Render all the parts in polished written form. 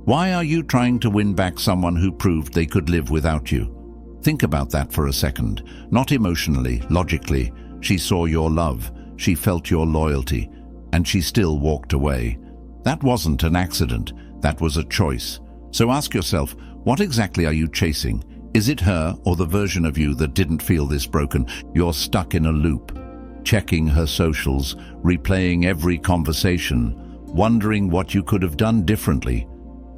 Why are you trying to win back someone who proved they could live without you? Think about that for a second. Not emotionally, logically. She saw your love, she felt your loyalty, and she still walked away. That wasn't an accident, that was a choice. So ask yourself, what exactly are you chasing? Is it her or the version of you that didn't feel this broken? You're stuck in a loop, checking her socials, replaying every conversation, wondering what you could have done differently.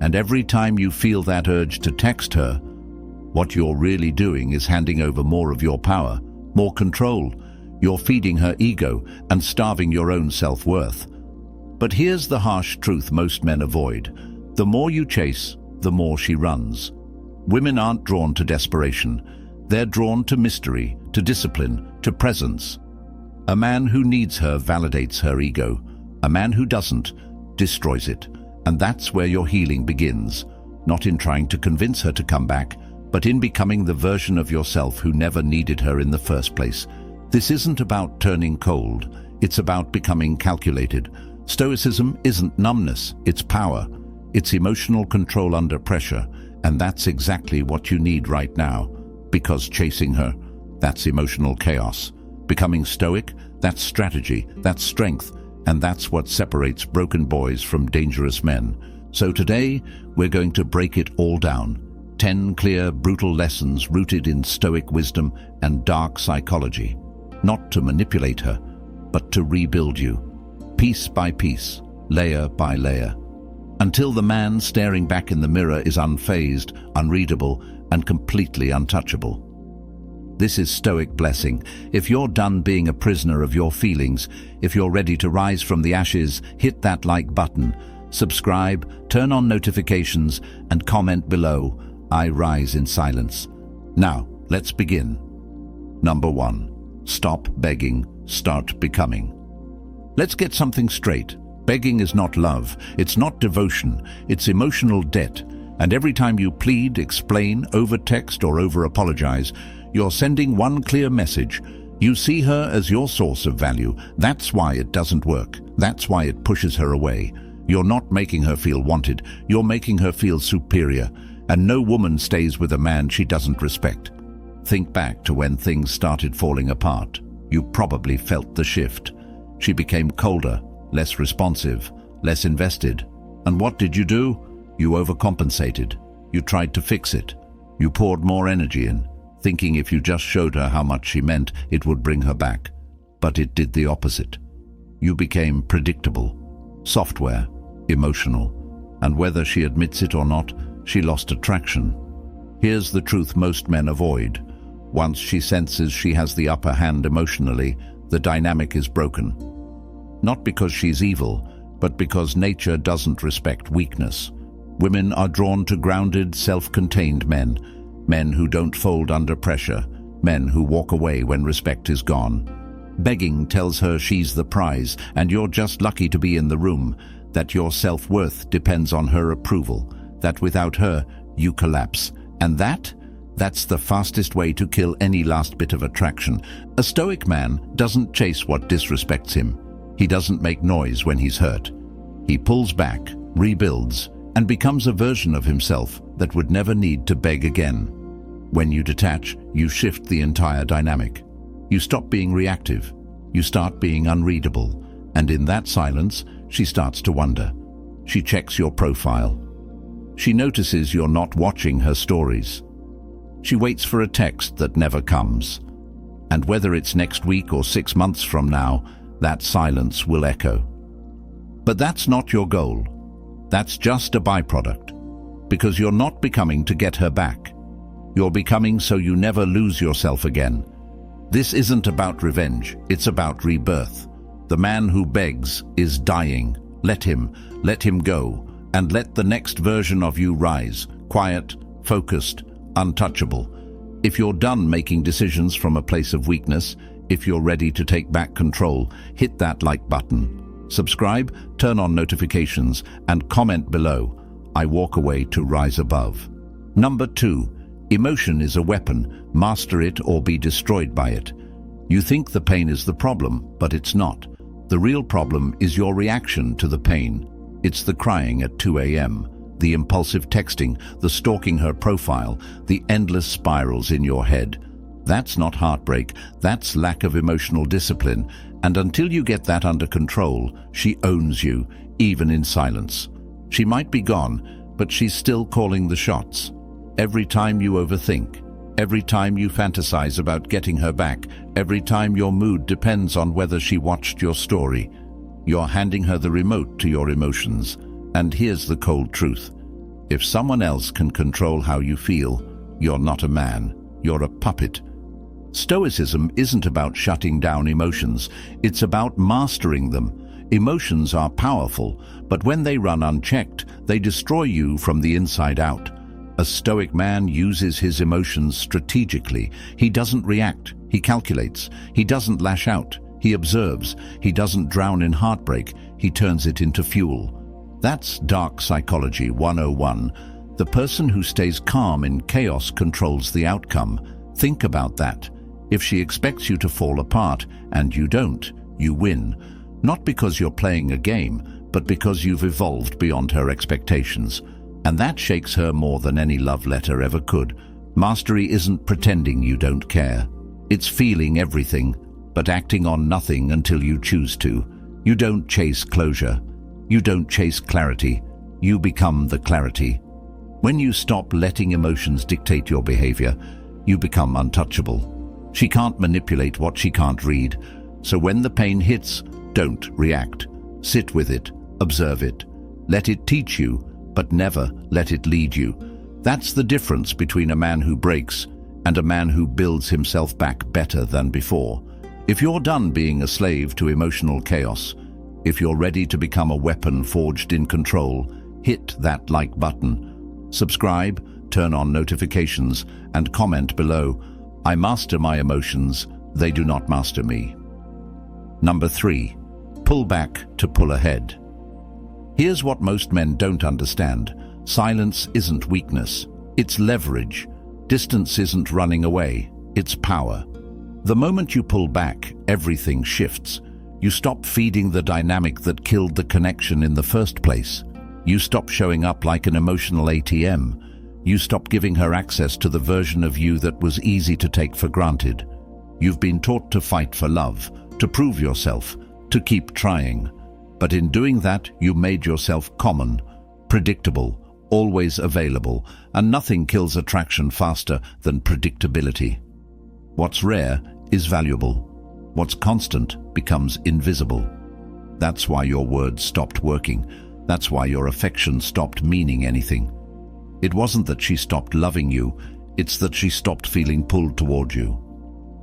And every time you feel that urge to text her, what you're really doing is handing over more of your power, more control. You're feeding her ego and starving your own self-worth. But here's the harsh truth most men avoid. The more you chase, the more she runs. Women aren't drawn to desperation. They're drawn to mystery, to discipline, to presence. A man who needs her validates her ego. A man who doesn't destroys it. And that's where your healing begins. Not in trying to convince her to come back, but in becoming the version of yourself who never needed her in the first place. This isn't about turning cold. It's about becoming calculated. Stoicism isn't numbness, it's power. It's emotional control under pressure. And that's exactly what you need right now. Because chasing her, that's emotional chaos. Becoming stoic, that's strategy, that's strength, and that's what separates broken boys from dangerous men. So today, we're going to break it all down. 10 clear, brutal lessons rooted in stoic wisdom and dark psychology. Not to manipulate her, but to rebuild you. Piece by piece, layer by layer. Until the man staring back in the mirror is unfazed, unreadable, and completely untouchable. This is Stoic blessing. If you're done being a prisoner of your feelings, if you're ready to rise from the ashes, hit that like button, subscribe, turn on notifications, and comment below. I rise in silence. Now, let's begin. Number 1. Stop begging, start becoming. Let's get something straight. Begging is not love, it's not devotion, it's emotional debt. And every time you plead, explain, over-text or over-apologize, you're sending one clear message. You see her as your source of value. That's why it doesn't work. That's why it pushes her away. You're not making her feel wanted, you're making her feel superior. And no woman stays with a man she doesn't respect. Think back to when things started falling apart. You probably felt the shift. She became colder, less responsive, less invested. And what did you do? You overcompensated. You tried to fix it. You poured more energy in, thinking if you just showed her how much she meant, it would bring her back. But it did the opposite. You became predictable, software, emotional. And whether she admits it or not, she lost attraction. Here's the truth most men avoid. Once she senses she has the upper hand emotionally, the dynamic is broken. Not because she's evil, but because nature doesn't respect weakness. Women are drawn to grounded, self-contained men. Men who don't fold under pressure. Men who walk away when respect is gone. Begging tells her she's the prize, and you're just lucky to be in the room. That your self-worth depends on her approval. That without her, you collapse. And that's the fastest way to kill any last bit of attraction. A stoic man doesn't chase what disrespects him. He doesn't make noise when he's hurt. He pulls back, rebuilds, and becomes a version of himself that would never need to beg again. When you detach, you shift the entire dynamic. You stop being reactive. You start being unreadable. And in that silence, she starts to wonder. She checks your profile. She notices you're not watching her stories. She waits for a text that never comes. And whether it's next week or 6 months from now, that silence will echo. But that's not your goal. That's just a byproduct. Because you're not becoming to get her back. You're becoming so you never lose yourself again. This isn't about revenge, it's about rebirth. The man who begs is dying. Let him go, and let the next version of you rise, quiet, focused, untouchable. If you're done making decisions from a place of weakness, if you're ready to take back control, hit that like button. Subscribe, turn on notifications, and comment below. I walk away to rise above. Number 2. Emotion is a weapon. Master it or be destroyed by it. You think the pain is the problem, but it's not. The real problem is your reaction to the pain. It's the crying at 2 a.m., the impulsive texting, the stalking her profile, the endless spirals in your head. That's not heartbreak, that's lack of emotional discipline, and until you get that under control, she owns you, even in silence. She might be gone, but she's still calling the shots. Every time you overthink, every time you fantasize about getting her back, every time your mood depends on whether she watched your story, you're handing her the remote to your emotions. And here's the cold truth. If someone else can control how you feel, you're not a man, you're a puppet. Stoicism isn't about shutting down emotions, it's about mastering them. Emotions are powerful, but when they run unchecked, they destroy you from the inside out. A Stoic man uses his emotions strategically. He doesn't react, he calculates. He doesn't lash out, he observes. He doesn't drown in heartbreak, he turns it into fuel. That's dark psychology 101. The person who stays calm in chaos controls the outcome. Think about that. If she expects you to fall apart, and you don't, you win. Not because you're playing a game, but because you've evolved beyond her expectations. And that shakes her more than any love letter ever could. Mastery isn't pretending you don't care. It's feeling everything, but acting on nothing until you choose to. You don't chase closure. You don't chase clarity. You become the clarity. When you stop letting emotions dictate your behavior, you become untouchable. She can't manipulate what she can't read. So when the pain hits, don't react. Sit with it, observe it. Let it teach you, but never let it lead you. That's the difference between a man who breaks and a man who builds himself back better than before. If you're done being a slave to emotional chaos, if you're ready to become a weapon forged in control, hit that like button. Subscribe, turn on notifications, and comment below. I master my emotions, they do not master me. Number 3. Pull back to pull ahead. Here's what most men don't understand. Silence isn't weakness, it's leverage. Distance isn't running away, it's power. The moment you pull back, everything shifts. You stop feeding the dynamic that killed the connection in the first place. You stop showing up like an emotional ATM. You stop giving her access to the version of you that was easy to take for granted. You've been taught to fight for love, to prove yourself, to keep trying. But in doing that, you made yourself common, predictable, always available, and nothing kills attraction faster than predictability. What's rare is valuable. What's constant becomes invisible. That's why your words stopped working. That's why your affection stopped meaning anything. It wasn't that she stopped loving you, it's that she stopped feeling pulled toward you.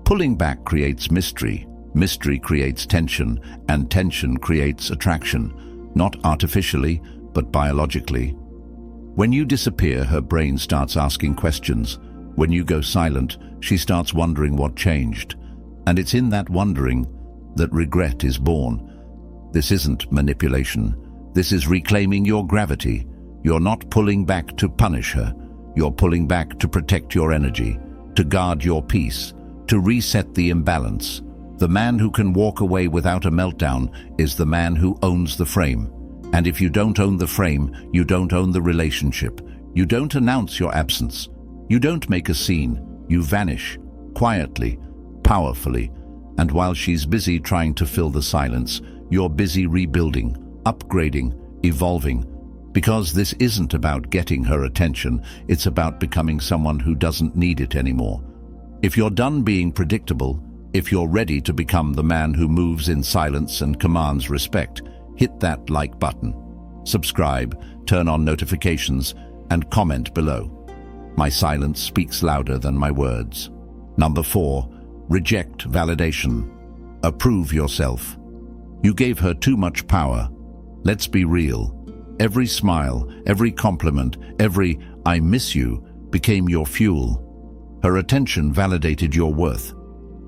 Pulling back creates mystery, mystery creates tension, and tension creates attraction, not artificially, but biologically. When you disappear, her brain starts asking questions. When you go silent, she starts wondering what changed. And it's in that wondering that regret is born. This isn't manipulation. This is reclaiming your gravity. You're not pulling back to punish her. You're pulling back to protect your energy, to guard your peace, to reset the imbalance. The man who can walk away without a meltdown is the man who owns the frame. And if you don't own the frame, you don't own the relationship. You don't announce your absence. You don't make a scene. You vanish, quietly, powerfully. And while she's busy trying to fill the silence, you're busy rebuilding, upgrading, evolving. Because this isn't about getting her attention, it's about becoming someone who doesn't need it anymore. If you're done being predictable, if you're ready to become the man who moves in silence and commands respect, hit that like button. Subscribe, turn on notifications, and comment below. My silence speaks louder than my words. Number 4, reject validation. Approve yourself. You gave her too much power. Let's be real. Every smile, every compliment, every "I miss you" became your fuel. Her attention validated your worth.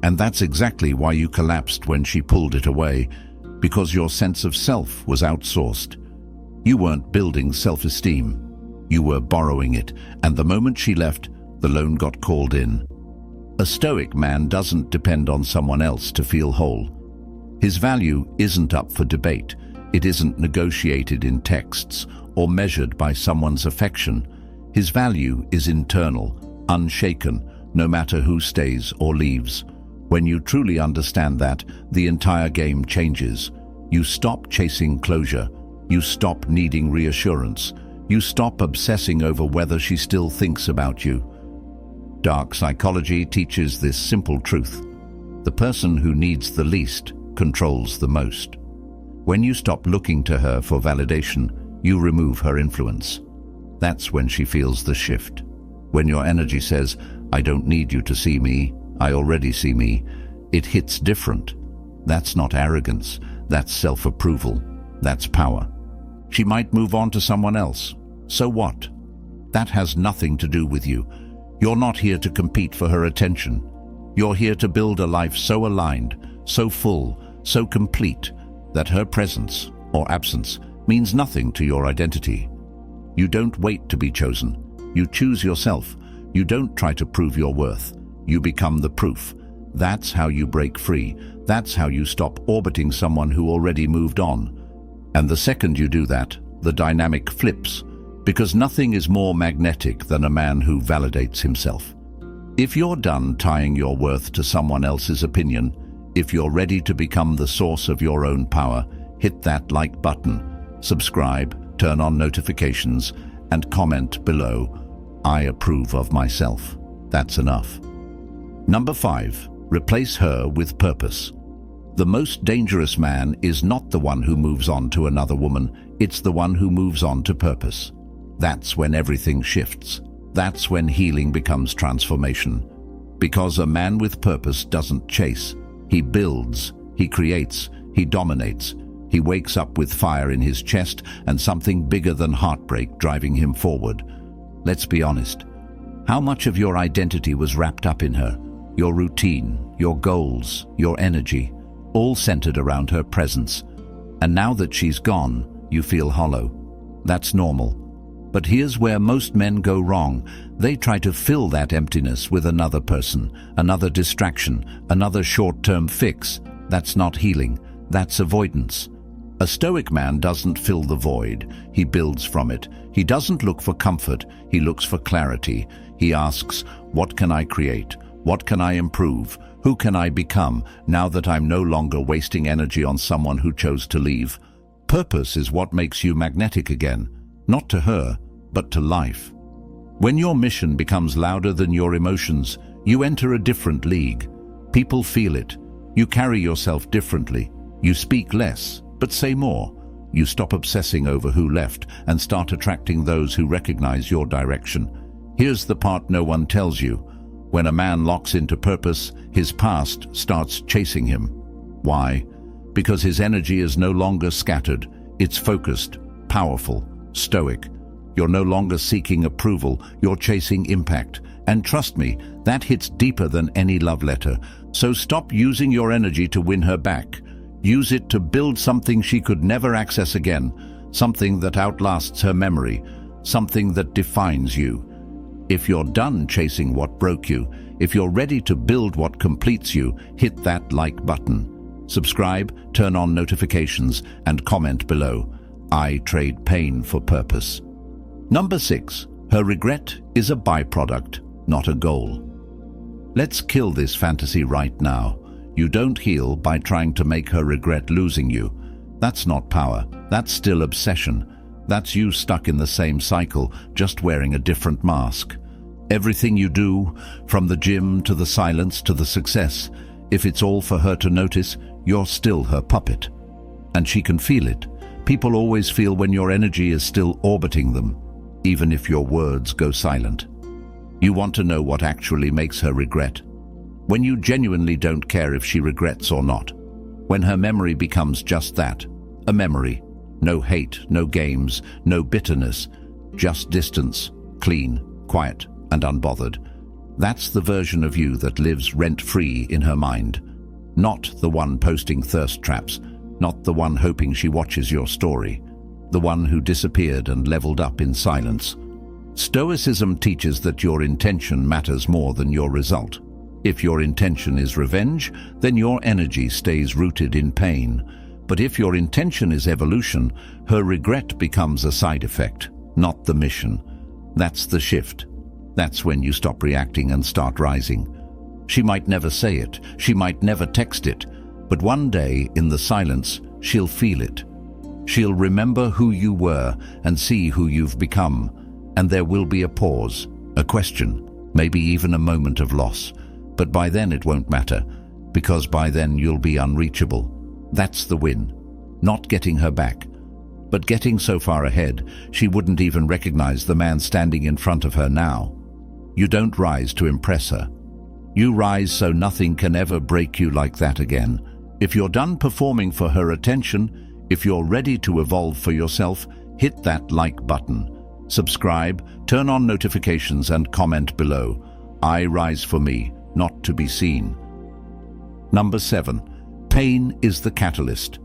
And that's exactly why you collapsed when she pulled it away, because your sense of self was outsourced. You weren't building self-esteem. You were borrowing it, and the moment she left, the loan got called in. A Stoic man doesn't depend on someone else to feel whole. His value isn't up for debate. It isn't negotiated in texts or measured by someone's affection. His value is internal, unshaken, no matter who stays or leaves. When you truly understand that, the entire game changes. You stop chasing closure. You stop needing reassurance. You stop obsessing over whether she still thinks about you. Dark psychology teaches this simple truth. The person who needs the least controls the most. When you stop looking to her for validation, you remove her influence. That's when she feels the shift. When your energy says, "I don't need you to see me, I already see me," it hits different. That's not arrogance, that's self-approval, that's power. She might move on to someone else. So what? That has nothing to do with you. You're not here to compete for her attention. You're here to build a life so aligned, so full, so complete, that her presence or absence means nothing to your identity. You don't wait to be chosen. You choose yourself. You don't try to prove your worth. You become the proof. That's how you break free. That's how you stop orbiting someone who already moved on. And the second you do that, the dynamic flips, because nothing is more magnetic than a man who validates himself. If you're done tying your worth to someone else's opinion, if you're ready to become the source of your own power, hit that like button, subscribe, turn on notifications, and comment below, "I approve of myself." That's enough. Number 5, replace her with purpose. The most dangerous man is not the one who moves on to another woman, it's the one who moves on to purpose. That's when everything shifts. That's when healing becomes transformation. Because a man with purpose doesn't chase. He builds, he creates, he dominates. He wakes up with fire in his chest and something bigger than heartbreak driving him forward. Let's be honest. How much of your identity was wrapped up in her? Your routine, your goals, your energy, all centered around her presence. And now that she's gone, you feel hollow. That's normal. But here's where most men go wrong. They try to fill that emptiness with another person, another distraction, another short-term fix. That's not healing. That's avoidance. A Stoic man doesn't fill the void. He builds from it. He doesn't look for comfort. He looks for clarity. He asks, what can I create? What can I improve? Who can I become now that I'm no longer wasting energy on someone who chose to leave? Purpose is what makes you magnetic again. Not to her, but to life. When your mission becomes louder than your emotions, you enter a different league. People feel it. You carry yourself differently. You speak less, but say more. You stop obsessing over who left and start attracting those who recognize your direction. Here's the part no one tells you. When a man locks into purpose, his past starts chasing him. Why? Because his energy is no longer scattered. It's focused, powerful, stoic. You're no longer seeking approval, you're chasing impact. And trust me, that hits deeper than any love letter. So stop using your energy to win her back. Use it to build something she could never access again, something that outlasts her memory, something that defines you. If you're done chasing what broke you, if you're ready to build what completes you, hit that like button. Subscribe, turn on notifications, and comment below. I trade pain for purpose. Number 6, her regret is a byproduct, not a goal. Let's kill this fantasy right now. You don't heal by trying to make her regret losing you. That's not power. That's still obsession. That's you stuck in the same cycle, just wearing a different mask. Everything you do, from the gym to the silence to the success, if it's all for her to notice, you're still her puppet. And she can feel it. People always feel when your energy is still orbiting them, even if your words go silent. You want to know what actually makes her regret. When you genuinely don't care if she regrets or not. When her memory becomes just that, a memory. No hate, no games, no bitterness, just distance, clean, quiet, and unbothered. That's the version of you that lives rent-free in her mind. Not the one posting thirst traps, not the one hoping she watches your story, the one who disappeared and leveled up in silence. Stoicism teaches that your intention matters more than your result. If your intention is revenge, then your energy stays rooted in pain. But if your intention is evolution, her regret becomes a side effect, not the mission. That's the shift. That's when you stop reacting and start rising. She might never say it, she might never text it, but one day, in the silence, she'll feel it. She'll remember who you were and see who you've become, and there will be a pause, a question, maybe even a moment of loss. But by then it won't matter, because by then you'll be unreachable. That's the win. Not getting her back, but getting so far ahead she wouldn't even recognize the man standing in front of her now. You don't rise to impress her. You rise so nothing can ever break you like that again. If you're done performing for her attention, if you're ready to evolve for yourself, hit that like button. Subscribe, turn on notifications and comment below. I rise for me, not to be seen. Number 7. Pain is the catalyst.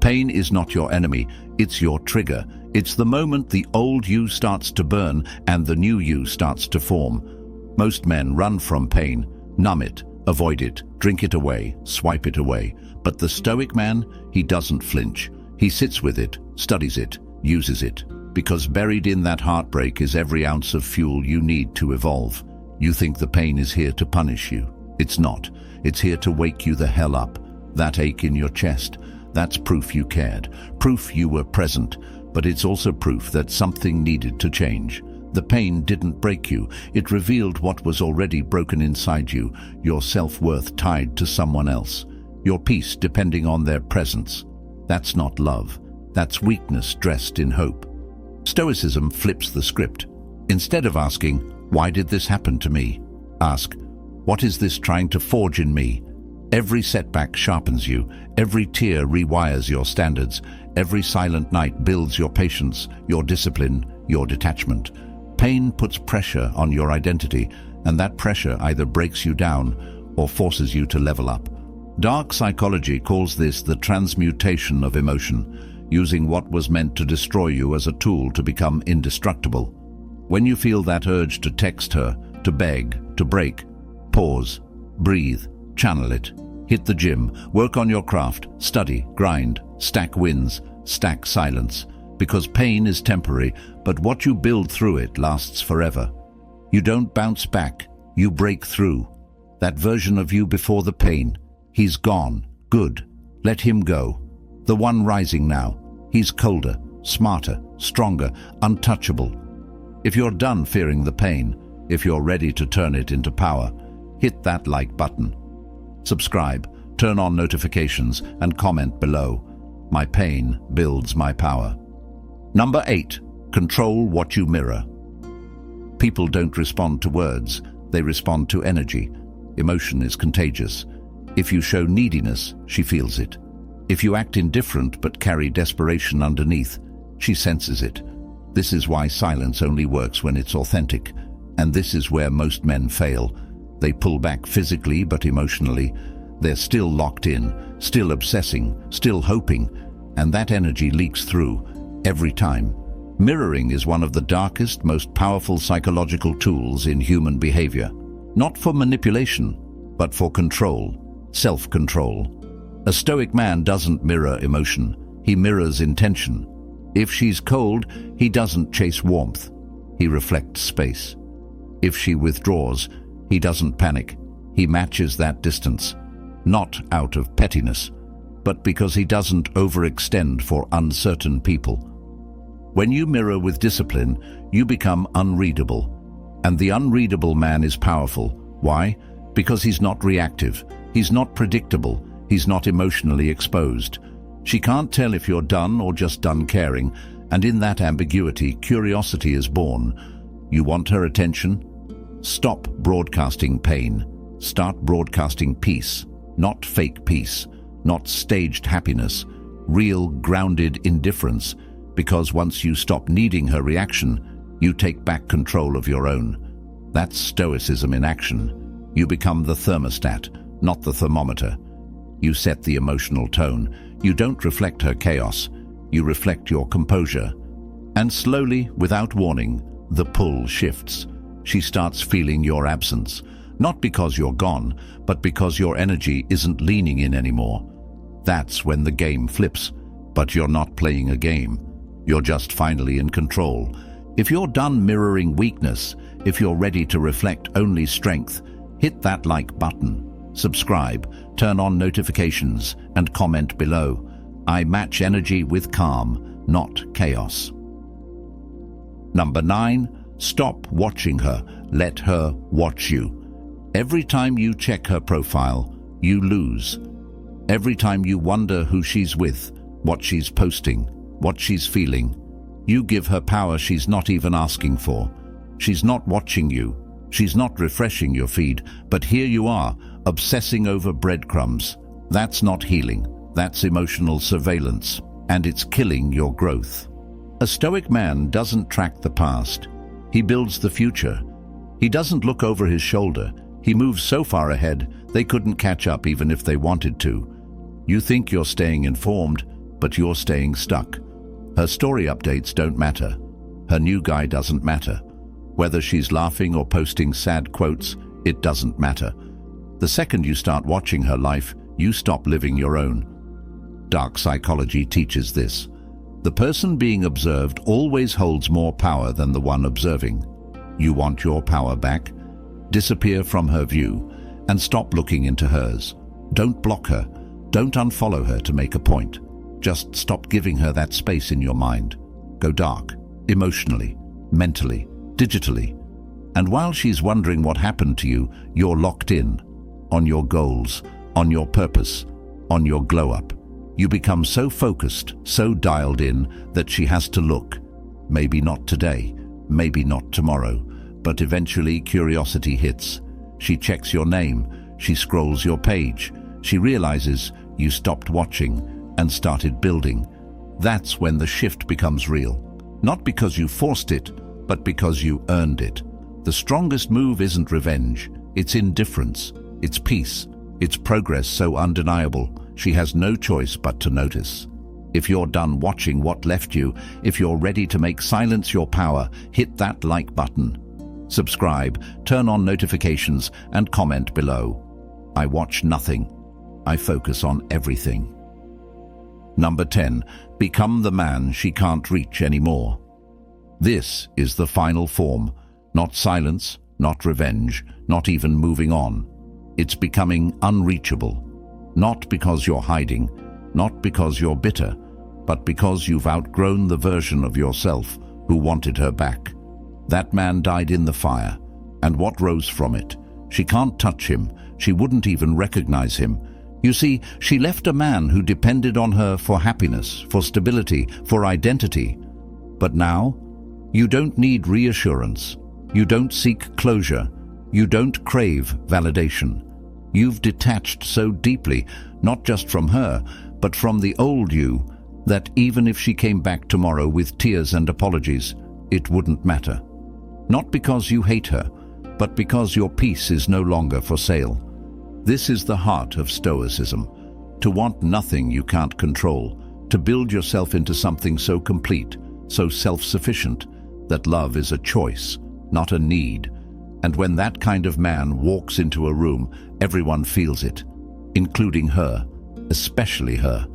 Pain is not your enemy, it's your trigger. It's the moment the old you starts to burn and the new you starts to form. Most men run from pain, numb it, avoid it, drink it away, swipe it away. But the Stoic man, he doesn't flinch. He sits with it, studies it, uses it. Because buried in that heartbreak is every ounce of fuel you need to evolve. You think the pain is here to punish you. It's not. It's here to wake you the hell up. That ache in your chest, that's proof you cared, proof you were present, but it's also proof that something needed to change. The pain didn't break you, it revealed what was already broken inside you, your self-worth tied to someone else, your peace depending on their presence. That's not love, that's weakness dressed in hope. Stoicism flips the script. Instead of asking, "Why did this happen to me?" ask, "What is this trying to forge in me?" Every setback sharpens you, every tear rewires your standards, every silent night builds your patience, your discipline, your detachment. Pain puts pressure on your identity, and that pressure either breaks you down or forces you to level up. Dark psychology calls this the transmutation of emotion, using what was meant to destroy you as a tool to become indestructible. When you feel that urge to text her, to beg, to break, pause, breathe, channel it. Hit the gym, work on your craft, study, grind, stack wins, stack silence. Because pain is temporary, but what you build through it lasts forever. You don't bounce back, you break through. That version of you before the pain, he's gone, good, let him go. The one rising now, he's colder, smarter, stronger, untouchable. If you're done fearing the pain, if you're ready to turn it into power, hit that like button. Subscribe, turn on notifications, and comment below. My pain builds my power. Number 8. Control what you mirror. People don't respond to words, they respond to energy. Emotion is contagious. If you show neediness, she feels it. If you act indifferent but carry desperation underneath, she senses it. This is why silence only works when it's authentic, and this is where most men fail. They pull back physically but emotionally. They're still locked in, still obsessing, still hoping, and that energy leaks through every time. Mirroring is one of the darkest, most powerful psychological tools in human behavior. Not for manipulation, but for control, self-control. A Stoic man doesn't mirror emotion, he mirrors intention. If she's cold, he doesn't chase warmth, he reflects space. If she withdraws, he doesn't panic, he matches that distance. Not out of pettiness, but because he doesn't overextend for uncertain people. When you mirror with discipline, you become unreadable. And the unreadable man is powerful. Why? Because he's not reactive, he's not predictable, he's not emotionally exposed. She can't tell if you're done or just done caring, and in that ambiguity, curiosity is born. You want her attention? Stop broadcasting pain. Start broadcasting peace. Not fake peace, not staged happiness, real grounded indifference, because once you stop needing her reaction, you take back control of your own. That's Stoicism in action. You become the thermostat, not the thermometer. You set the emotional tone. You don't reflect her chaos, you reflect your composure. And slowly, without warning, the pull shifts. She starts feeling your absence. Not because you're gone, but because your energy isn't leaning in anymore. That's when the game flips. But you're not playing a game. You're just finally in control. If you're done mirroring weakness, if you're ready to reflect only strength, hit that like button. Subscribe, turn on notifications, and comment below. I match energy with calm, not chaos. Number 9, stop watching her. Let her watch you. Every time you check her profile, you lose. Every time you wonder who she's with, what she's posting, what she's feeling, you give her power she's not even asking for. She's not watching you. She's not refreshing your feed, but here you are, obsessing over breadcrumbs. That's not healing. That's emotional surveillance, and it's killing your growth. A Stoic man doesn't track the past. He builds the future. He doesn't look over his shoulder. He moves so far ahead, they couldn't catch up even if they wanted to. You think you're staying informed, but you're staying stuck. Her story updates don't matter. Her new guy doesn't matter. Whether she's laughing or posting sad quotes, it doesn't matter. The second you start watching her life, you stop living your own. Dark psychology teaches this. The person being observed always holds more power than the one observing. You want your power back? Disappear from her view and stop looking into hers. Don't block her. Don't unfollow her to make a point. Just stop giving her that space in your mind. Go dark, emotionally, mentally, digitally. And while she's wondering what happened to you, you're locked in, on your goals, on your purpose, on your glow-up. You become so focused, so dialed in, that she has to look. Maybe not today, maybe not tomorrow, but eventually curiosity hits. She checks your name, she scrolls your page, she realizes you stopped watching and started building. That's when the shift becomes real. Not because you forced it, but because you earned it. The strongest move isn't revenge, it's indifference, it's peace, it's progress so undeniable, she has no choice but to notice. If you're done watching what left you, if you're ready to make silence your power, hit that like button. Subscribe, turn on notifications, and comment below. I watch nothing. I focus on everything. Number 10, become the man she can't reach anymore. This is the final form. Not silence, not revenge, not even moving on. It's becoming unreachable. Not because you're hiding, not because you're bitter, but because you've outgrown the version of yourself who wanted her back. That man died in the fire, and what rose from it? She can't touch him, she wouldn't even recognize him. You see, she left a man who depended on her for happiness, for stability, for identity. But now, you don't need reassurance. You don't seek closure. You don't crave validation. You've detached so deeply, not just from her, but from the old you, that even if she came back tomorrow with tears and apologies, it wouldn't matter. Not because you hate her, but because your peace is no longer for sale. This is the heart of Stoicism. To want nothing you can't control, to build yourself into something so complete, so self-sufficient, that love is a choice, not a need. And when that kind of man walks into a room, everyone feels it, including her, especially her.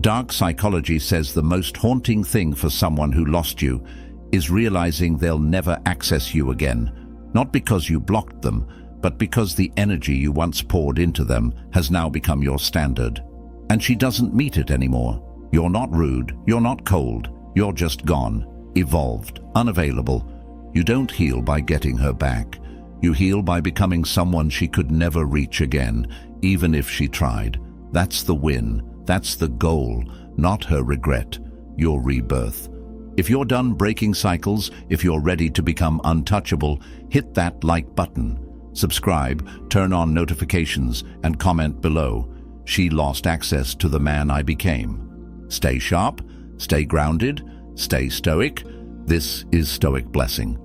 Dark psychology says the most haunting thing for someone who lost you is realizing they'll never access you again, not because you blocked them, but because the energy you once poured into them has now become your standard. And she doesn't meet it anymore. You're not rude, you're not cold, you're just gone, evolved, unavailable. You don't heal by getting her back. You heal by becoming someone she could never reach again, even if she tried. That's the win, that's the goal, not her regret, your rebirth. If you're done breaking cycles, if you're ready to become untouchable, hit that like button. Subscribe, turn on notifications, and comment below. She lost access to the man I became. Stay sharp, stay grounded, stay stoic. This is Stoic Blessing.